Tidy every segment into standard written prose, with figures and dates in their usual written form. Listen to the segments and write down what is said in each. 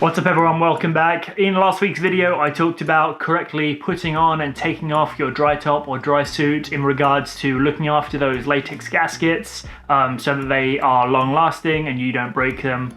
What's up everyone, welcome back. In last week's video I talked about correctly putting on and taking off your dry top or dry suit in regards to looking after those latex gaskets so that they are long lasting and you don't break them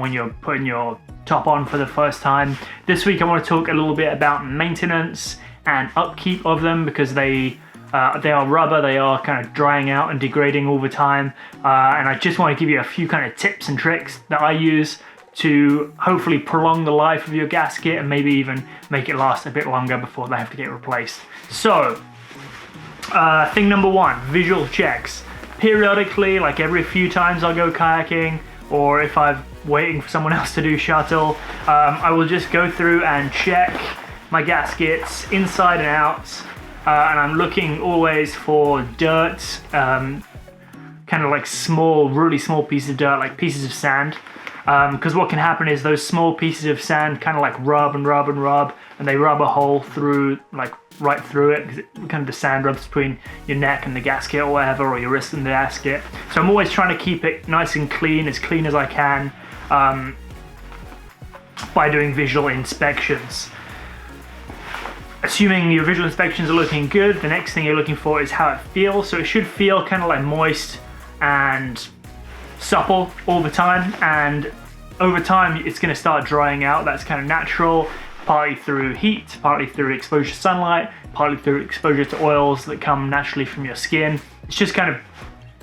when you're putting your top on for the first time. This week I want to talk a little bit about maintenance and upkeep of them because they are rubber, they are kind of drying out and degrading all the time, and I just want to give you a few kind of tips and tricks that I use to hopefully prolong the life of your gasket and maybe even make it last a bit longer before they have to get replaced. So, thing number one, visual checks. Periodically, like every few times I'll go kayaking, or if I'm waiting for someone else to do shuttle, I will just go through and check my gaskets inside and out, and I'm looking always for dirt, kind of like small, really small pieces of dirt, like pieces of sand. Because what can happen is those small pieces of sand kind of like rub and rub and rub, and they rub a hole through, like right through it, because kind of the sand rubs between your neck and the gasket or whatever, or your wrist and the gasket. So I'm always trying to keep it nice and clean as I can, by doing visual inspections. Assuming your visual inspections are looking good, the next thing you're looking for is how it feels. So it should feel kind of like moist and supple all the time, and over time it's going to start drying out. That's kind of natural, partly through heat, partly through exposure to sunlight, partly through exposure to oils that come naturally from your skin. It's just kind of,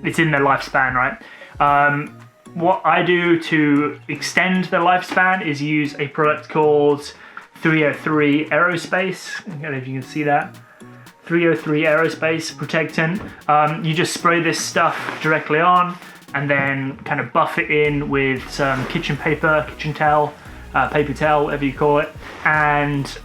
it's in their lifespan, right? What I do to extend the lifespan is use a product called 303 Aerospace. I don't know if you can see that. 303 Aerospace Protectant. You just spray this stuff directly on and then kind of buff it in with some kitchen paper, kitchen towel, paper towel, whatever you call it, and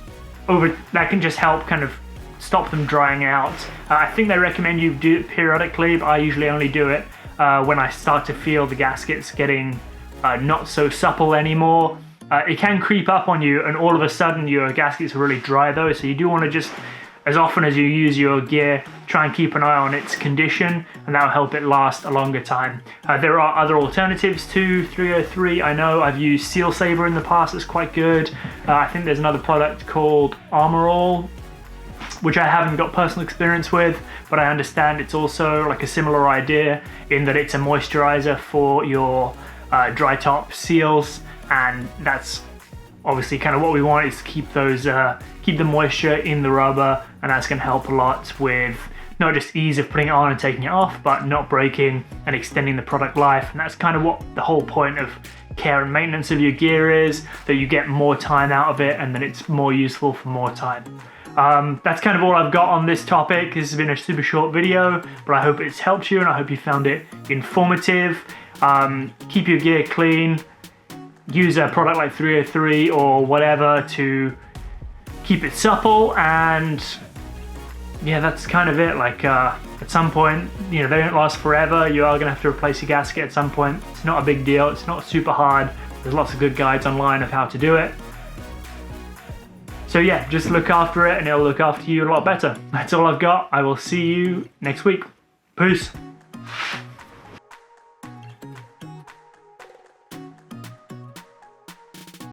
that can just help kind of stop them drying out. I think they recommend you do it periodically, but I usually only do it when I start to feel the gaskets getting not so supple anymore. It can creep up on you and all of a sudden your gaskets are really dry though, so you do want to just, as often as you use your gear, try and keep an eye on its condition, and that'll help it last a longer time. There are other alternatives to 303. I know I've used Sealsaver in the past, it's quite good. I think there's another product called Armorall, which I haven't got personal experience with, but I understand it's also like a similar idea in that it's a moisturizer for your dry top seals, and that's obviously kind of what we want, is to keep those keep the moisture in the rubber, and that's going to help a lot with not just ease of putting it on and taking it off, but not breaking and extending the product life. And that's kind of what the whole point of care and maintenance of your gear is, that you get more time out of it and that it's more useful for more time. That's kind of all I've got on this topic. This has been a super short video, but I hope it's helped you and I hope you found it informative. Keep your gear clean. Use a product like 303 or whatever to keep it supple, and yeah, that's kind of it. Like at some point, you know, they don't last forever. You are gonna have to replace your gasket at some point. It's not a big deal, it's not super hard. There's lots of good guides online of how to do it. So yeah, just look after it and it'll look after you a lot better. That's all I've got. I will see you next week. Peace.